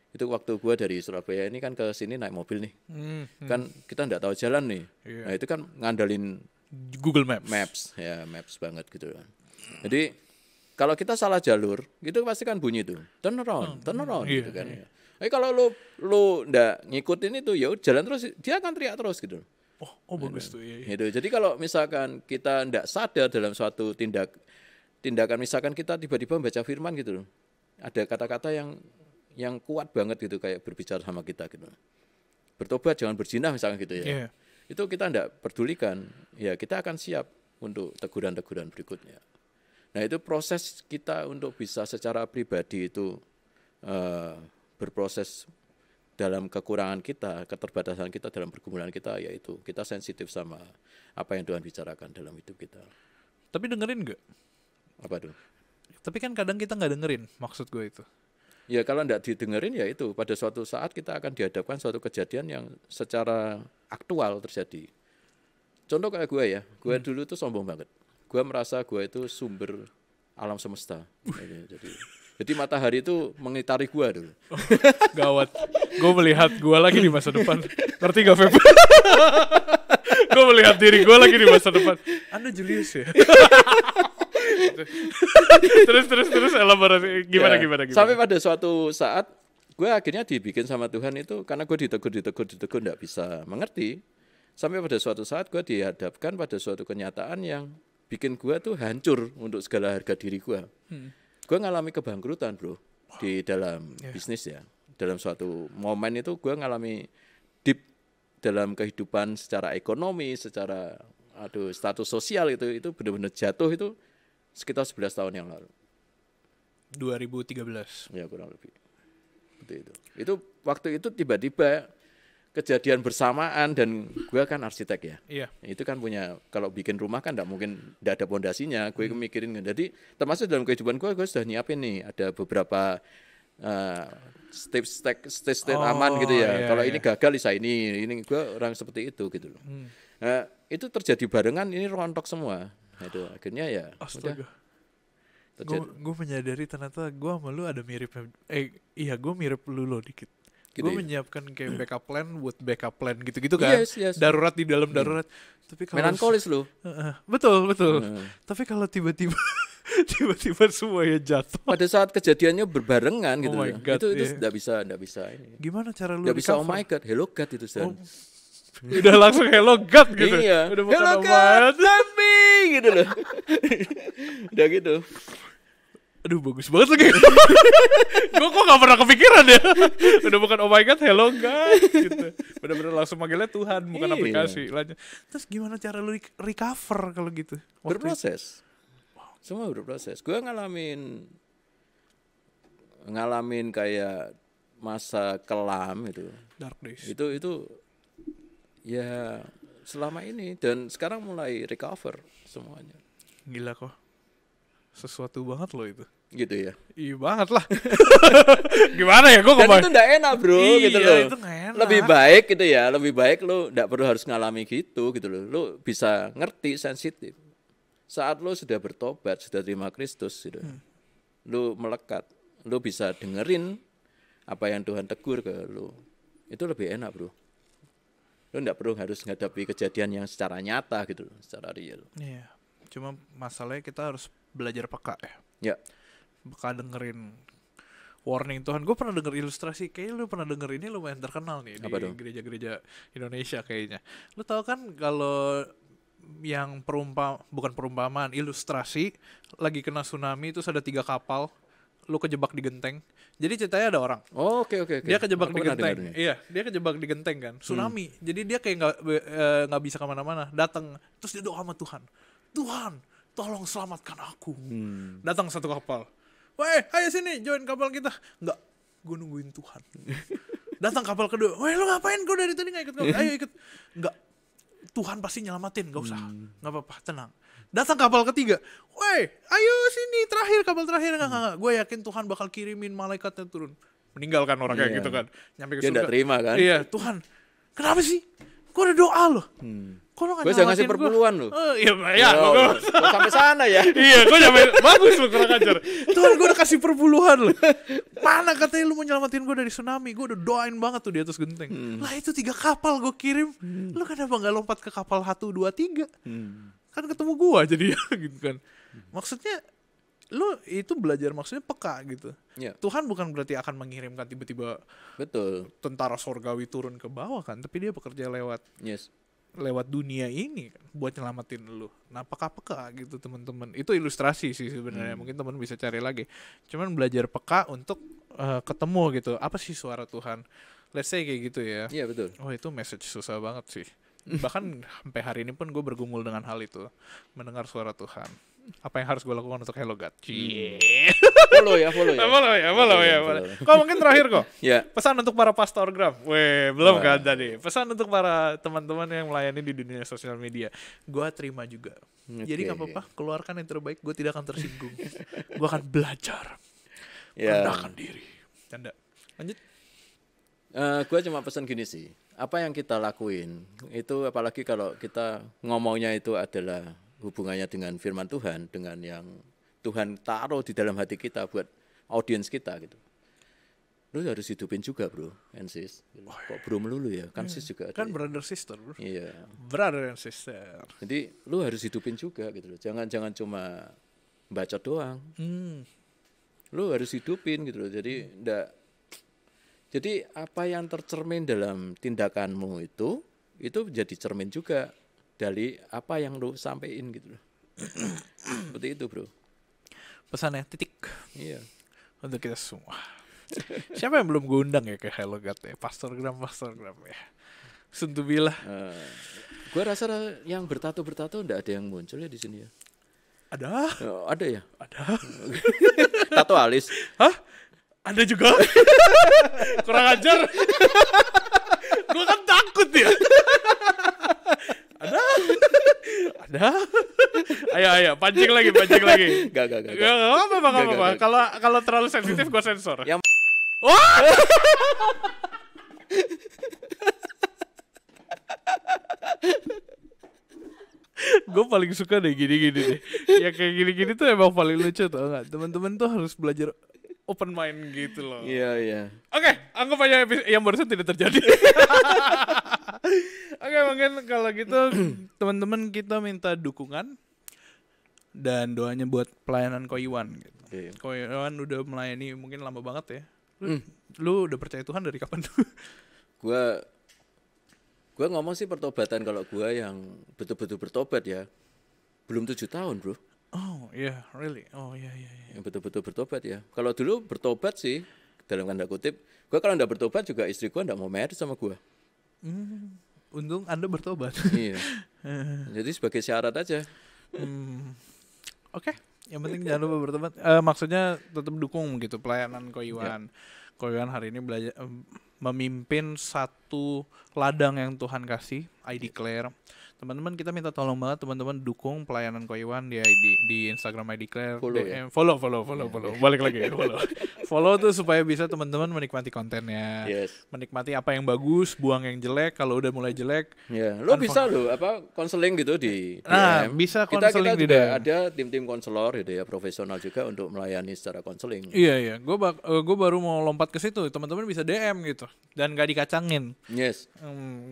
Itu waktu gue dari Surabaya ini kan ke sini naik mobil nih. Kan kita tidak tahu jalan nih. Iya. Nah, itu kan ngandalin Google Maps. Maps banget gitu kan. Jadi kalau kita salah jalur, itu pasti kan bunyi tuh. Turn around gitu kan. Tapi kalau lu ndak ngikutin itu, ya jalan terus, dia akan teriak terus gitu. Oh bagus tuh. Iya. Gitu. Jadi kalau misalkan kita tidak sadar dalam suatu tindakan, misalkan kita tiba-tiba membaca firman gitu loh, ada kata-kata yang kuat banget gitu kayak berbicara sama kita gitu. Bertobat, jangan berzina misalkan gitu ya. Iya. Itu kita tidak pedulikan, ya kita akan siap untuk teguran-teguran berikutnya. Nah itu proses kita untuk bisa secara pribadi itu berproses dalam kekurangan kita, keterbatasan kita dalam pergumulan kita, yaitu kita sensitif sama apa yang Tuhan bicarakan dalam hidup kita. Tapi dengerin nggak? Apa tuh? Tapi kan kadang kita nggak dengerin, maksud gue itu. Ya kalau tidak didengerin ya itu, pada suatu saat kita akan dihadapkan suatu kejadian yang secara aktual terjadi. Contoh kayak gue ya, gue dulu tuh sombong banget. Gue merasa gue itu sumber alam semesta. Jadi matahari itu mengitari gue dulu. Gawat. Gue melihat gue lagi di masa depan. Ngerti gak, Feb? Gue melihat diri gue lagi di masa depan. Anda Julius ya? terus elaborasi gimana. Sampai pada suatu saat gue akhirnya dibikin sama Tuhan itu karena gue ditegur nggak bisa mengerti. Sampai pada suatu saat gue dihadapkan pada suatu kenyataan yang bikin gue tuh hancur untuk segala harga diri gue. Gue ngalami kebangkrutan bro di dalam bisnis ya. Dalam suatu momen itu gue ngalami deep dalam kehidupan secara ekonomi, secara status sosial itu benar-benar jatuh itu sekitar 11 tahun yang lalu. 2013. Ya kurang lebih. Seperti itu. Itu waktu itu tiba-tiba kejadian bersamaan dan gue kan arsitek ya. Iya. Itu kan punya, kalau bikin rumah kan tidak ada pondasinya. Gue mikirin. Jadi termasuk dalam kehidupan gue sudah nyiapin nih ada beberapa step aman gitu ya. Kalau ini gagal bisa ini gue orang seperti itu gitu loh. Nah, itu terjadi barengan ini rontok semua. Itu akhirnya ya astaga. Gue menyadari ternyata gue sama lu ada mirip. Gue mirip lu loh dikit. Gitu gue menyiapkan kayak backup plan buat backup plan gitu-gitu kan. Yes. Darurat di dalam darurat. Tapi kalau melankolis lu. Betul. Tapi kalau tiba-tiba semuanya jatuh. Pada saat kejadiannya berbarengan gitu. Oh my God, itu enggak bisa ini. Gimana cara lu enggak bisa oh my God, hello God itu Stan. Udah langsung hello God gitu. Iya. Udah bukan hello God, tapi gitu loh. Udah gitu. Aduh bagus banget lagi. Gue kok gak pernah kepikiran ya. Udah bukan oh my God, hello God gitu. Bener-bener langsung manggilnya Tuhan, bukan aplikasi. Lanjut. Terus gimana cara lu recover kalau gitu? Berproses. Semua berproses. Gue ngalamin kayak masa kelam itu. Dark days. Itu ya selama ini dan sekarang mulai recover semuanya. Gila kok. Sesuatu banget loh itu. Gitu ya. Iya banget lah. Gimana ya gue dan itu gak enak bro gitu loh. Itu gak enak. Lebih baik gitu ya. Lebih baik lu gak perlu harus ngalami gitu loh. Lu bisa ngerti, sensitif. Saat lu sudah bertobat, sudah terima Kristus gitu. Lu melekat. Lu bisa dengerin apa yang Tuhan tegur ke lu. Itu lebih enak bro. Lu gak perlu harus menghadapi kejadian yang secara nyata gitu loh. Secara real. Iya. Cuma masalahnya kita harus belajar peka ya. Ya. Peka dengerin warning Tuhan. Gue pernah denger ilustrasi. Kayaknya lu pernah denger ini lumayan terkenal nih. Apa di dong? gereja-gereja Indonesia kayaknya. Lu tahu kan kalau yang bukan perumpamaan, ilustrasi lagi kena tsunami terus ada 3 kapal, lu kejebak di genteng. Jadi ceritanya ada orang. Oh, oke. Dia kejebak di genteng. Iya, dia kejebak di genteng kan. Tsunami. Jadi dia kayak nggak bisa kemana-mana. Datang terus dia doa sama Tuhan. Tuhan, tolong selamatkan aku. Datang 1 kapal. Weh, ayo sini, join kapal kita. Enggak, gue nungguin Tuhan. Datang kapal kedua. Weh, lu ngapain? Gue dari tadi gak ikut. Ayo ikut. Enggak, Tuhan pasti nyelamatin, gak usah. Gak apa-apa, tenang. Datang kapal ketiga. Weh, ayo sini, kapal terakhir. Enggak. Gue yakin Tuhan bakal kirimin malaikatnya turun. Meninggalkan orang kayak gitu kan. Nyampe ke surga. Dia gak terima kan. Iya, Tuhan, kenapa sih? Gue udah doa loh. Kok lo gue jangan ngasih perpuluhan lo. Iya, gue sampai sana ya. Iya, gue sampai bagus lo kurang ajar. Tuhan, gue udah kasih perpuluhan lo. Mana katanya lu mau nyelamatin gue dari tsunami? Gue udah doain banget tuh di atas genteng. Lah itu 3 kapal gue kirim. Lu kenapa nggak lompat ke kapal 1, 2, 3? Kan ketemu gue jadi gitu kan. Maksudnya lu itu belajar maksudnya peka gitu. Ya. Tuhan bukan berarti akan mengirimkan tiba-tiba betul tentara sorgawi turun ke bawah kan, tapi dia bekerja lewat lewat dunia ini kan, buat nyelamatin lu. Nah, peka-peka gitu teman-teman. Itu ilustrasi sih sebenarnya. Mungkin teman bisa cari lagi. Cuman belajar peka untuk ketemu gitu. Apa sih suara Tuhan? Let's say kayak gitu ya. Iya betul. Oh, itu message susah banget sih. Bahkan sampai hari ini pun gue bergumul dengan hal itu. Mendengar suara Tuhan. Apa yang harus gue lakukan untuk Hello God? Follow ya. Follow ya. Kok mungkin terakhir kok. Ya. Pesan untuk para pastorgram. Belum kan tadi. Pesan untuk para teman-teman yang melayani di dunia sosial media. Gue terima juga. Jadi gak apa-apa, keluarkan yang terbaik. Gue tidak akan tersinggung. Gue akan belajar. Rendahkan diri. Canda. Lanjut. Gue cuma pesan gini sih. Apa yang kita lakuin itu, apalagi kalau kita ngomongnya itu adalah hubungannya dengan firman Tuhan, dengan yang Tuhan taruh di dalam hati kita buat audiens kita gitu. Lu harus hidupin juga bro, and sis. Kok bro melulu ya, kan sis juga ada. Kan brother sister bro. Iya. Brother and sister. Jadi lu harus hidupin juga gitu loh. Jangan cuma baca doang. Lu harus hidupin gitu loh. Jadi apa yang tercermin dalam tindakanmu itu jadi cermin juga dari apa yang lu sampein gitu loh. Seperti itu bro. Pesannya titik. Iya. Untuk kita semua. Siapa yang belum gue undang ya ke Hello God ya? Pastorgram ya. Suntubillah. Gue rasa yang bertato enggak ada yang muncul ya di sini ya. Ada? Ada ya? Ada. Tato alis. Hah? Ada juga? Kurang ajar. Gue kan takut ya. Ada. Ayo, pancing lagi. Gak. Gak apa-apa. Kalau terlalu sensitif gue sensor. Yang gue paling suka deh gini deh. Ya kayak gini tuh emang paling lucu tau gak? Teman-teman tuh harus belajar open mind gitu loh. Iya. Oke, anggap aja yang barusan tidak terjadi. Oke, mungkin kalau gitu teman-teman kita minta dukungan dan doanya buat pelayanan Ko Iwan gitu. Iya. Ko Iwan udah melayani mungkin lama banget ya. Lu udah percaya Tuhan dari kapan tuh? Gua ngomong sih pertobatan, kalau gua yang betul-betul bertobat ya belum 7 tahun bro. Oh iya, really? Oh iya. Yang betul-betul bertobat ya. Kalau dulu bertobat sih dalam tanda kutip, gua kalau enggak bertobat juga istri gua enggak mau married sama gua. Untung Anda bertobat. Iya. Jadi sebagai syarat aja. Oke, yang penting jangan lupa bertobat. Maksudnya tetap dukung gitu pelayanan Ko Iwan. Ko Iwan hari ini belajar memimpin satu ladang yang Tuhan kasih, I declare. Teman-teman kita minta tolong banget teman-teman dukung pelayanan Ko Iwan di Instagram I declare. Follow. Balik lagi follow. Follow tuh supaya bisa teman-teman menikmati kontennya. Yes. Menikmati apa yang bagus, buang yang jelek. Kalau udah mulai jelek, lo bisa konseling gitu di DM. Bisa kita konseling di juga DM. ada tim konselor gitu ya, profesional juga untuk melayani secara konseling. Iya. Gue baru mau lompat ke situ. Teman-teman bisa DM gitu dan gak dikacangin. Yes.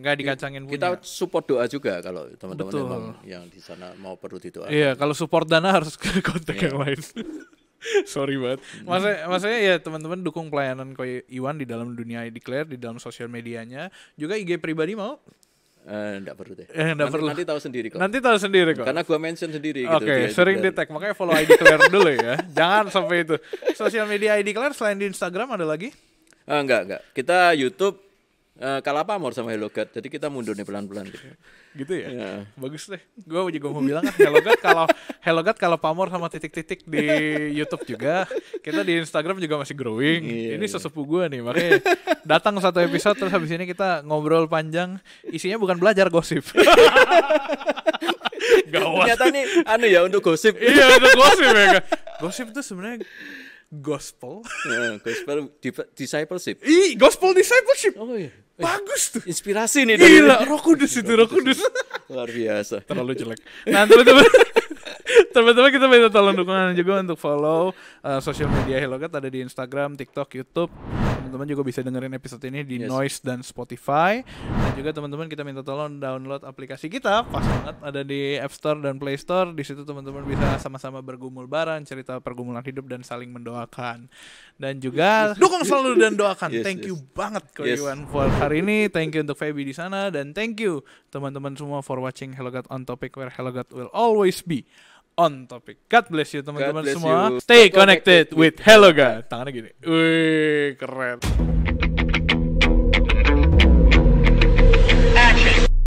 Gak dikacangin kita punya. support doa juga kalau teman-teman Betul. memang yang di sana mau perlu didoakan. Iya, kalau support dana harus ke kontak yang lain. Sorry banget. Maksudnya ya teman-teman dukung pelayanan Ko Iwan di dalam dunia I declare, di dalam sosial medianya. Juga IG pribadi mau? Enggak perlu deh. Nanti tahu sendiri kok. Nanti tahu sendiri kok. Karena gua mention sendiri gitu. Oke, sering di tag, makanya follow I declare dulu ya. Jangan sampai itu. Sosial media I declare selain di Instagram ada lagi? Enggak. Kita YouTube kalah pamor sama Hello God. Jadi kita mundur nih pelan-pelan Gitu ya? Bagus deh. Gue juga mau bilang kan Hello God kalau pamor sama titik-titik di YouTube juga. Kita di Instagram juga masih growing. Ini sesepuh gue nih, makanya datang satu episode terus habis ini kita ngobrol panjang. Isinya bukan belajar, gosip. Gawat. Ternyata nih untuk gosip. Iya, untuk gosip ya. Gosip tuh sebenarnya gospel. Gospel discipleship. Gospel discipleship. Oh iya. Bagus tuh. Inspirasi nih. Gila, Roh Kudus itu, Roh Kudus. Luar biasa. Terlalu jelek. Nah, teman-teman kita minta tolong dukungan juga untuk follow sosial media Hello God, ada di Instagram, TikTok, YouTube. teman-teman juga bisa dengerin episode ini di Yes. Noise dan Spotify. Dan juga teman-teman kita minta tolong download aplikasi kita, pas banget ada di App Store dan Play Store. Di situ teman-teman bisa sama-sama bergumul bareng, cerita pergumulan hidup dan saling mendoakan. Dan juga dukung selalu dan doakan. Yes, Thank you yes. banget Ko Yes. Iwan for hari ini. Thank you untuk Feby di sana, dan thank you teman-teman semua for watching Hello God on Topic, where Hello God will always be on topic. God bless you teman-teman God bless semua. you. Stay connected with Hello God. Tangannya gini. Wih, keren.